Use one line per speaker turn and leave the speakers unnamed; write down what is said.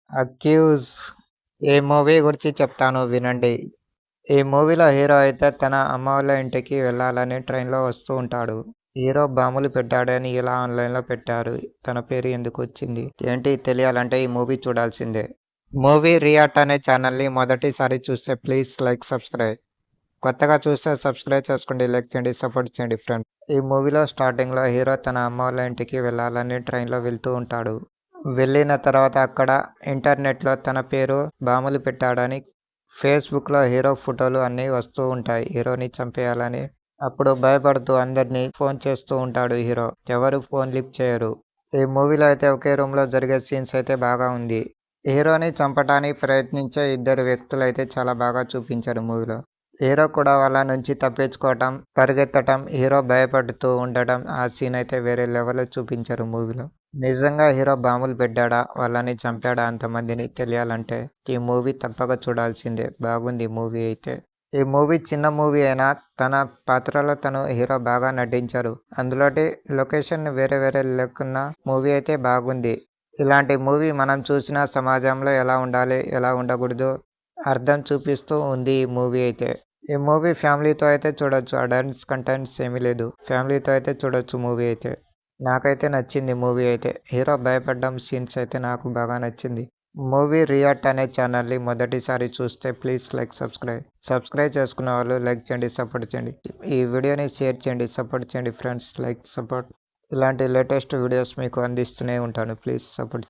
Accuse ఈ movie గురించి చెప్తాను వినండి. ఈ మూవీలో హీరో అయితే తన అమ్మ వాళ్ళ ఇంటికి వెళ్ళాలని ట్రైన్‌లో వస్తూ ఉంటాడు. హీరో బాంబులు పెట్టాడని ఇలా ఆన్‌లైన్‌లో పెట్టారు. తన పేరు ఎందుకొచ్చింది? ఏంటి తెలియాలంటే ఈ మూవీ చూడాల్సిందే. మూవీ రియాక్ట్ అనే ఛానల్‌ని మొదటిసారి చూస్తే ప్లీజ్ లైక్, సబ్స్క్రైబ్. కొత్తగా చూస్తే సబ్స్క్రైబ్ చేసుకోండి, లైక్ చేయండి, సపోర్ట్ చేయండి ఫ్రెండ్స్. ఈ మూవీలో స్టార్టింగ్‌లో హీరో తన అమ్మ వాళ్ళ ఇంటికి వెళ్ళాలని ట్రైన్‌లో వెళ్తూ ఉంటాడు. వెళ్ళిన తర్వాత అక్కడ ఇంటర్నెట్‌లో తన పేరు బాంబులు పెట్టాడని ఫేస్‌బుక్‌లో హీరో ఫోటోలు అన్నీ వస్తూ ఉంటాయి. హీరోని చంపేయాలని. అప్పుడు భయపడుతూ అందరినీ ఫోన్ చేస్తూ ఉంటాడు హీరో. ఎవరు ఫోన్ లిఫ్ట్ చేయరు. ఈ మూవీలో అయితే ఒకే రూమ్‌లో జరిగే సీన్స్ అయితే బాగా ఉంది. హీరోని చంపటానికి ప్రయత్నించే ఇద్దరు వ్యక్తులైతే చాలా బాగా చూపించారు మూవీలో. హీరో కూడా వాళ్ళ నుంచి తప్పించుకోవటం, పరిగెత్తటం, హీరో భయపడుతూ ఉండటం ఆ సీన్ అయితే వేరే లెవెల్‌లో చూపించారు మూవీలో. నిజంగా హీరో బాంబులు పెట్టాడా? వాళ్ళని చంపాడా అంతమందిని తెలియాలంటే ఈ మూవీ తప్పక చూడాల్సిందే. బాగుంది మూవీ అయితే. ఈ మూవీ చిన్న మూవీ అయినా తన పాత్రలో తను హీరో బాగా నటించారు. అందులోటి లొకేషన్ వేరే వేరే లేకున్నా మూవీ అయితే బాగుంది. ఇలాంటి మూవీ మనం చూసిన సమాజంలో ఎలా ఉండాలి, ఎలా ఉండకూడదు అర్థం చూపిస్తూ ఉంది ఈ మూవీ అయితే. ఈ మూవీ ఫ్యామిలీతో అయితే చూడొచ్చు. అడల్ట్స్ కంటెంట్స్ ఏమీ లేదు. ఫ్యామిలీతో అయితే చూడొచ్చు మూవీ అయితే. నాకైతే నచ్చింది మూవీ అయితే. హీరో భయపడ్డం సీన్స్ అయితే నాకు బాగా నచ్చింది. మూవీ రియాక్ట్ అనే ఛానల్‌ని మొదటిసారి చూస్తే ప్లీజ్ లైక్, సబ్స్క్రైబ్. సబ్స్క్రైబ్ చేసుకున్న వాళ్ళు లైక్ చేయండి, సపోర్ట్ చేయండి. ఈ వీడియోని షేర్ చేయండి, సపోర్ట్ చేయండి ఫ్రెండ్స్. Like, support. ఇలాంటి లేటెస్ట్ వీడియోస్ మీకు అందిస్తూనే ఉంటాను. Please support.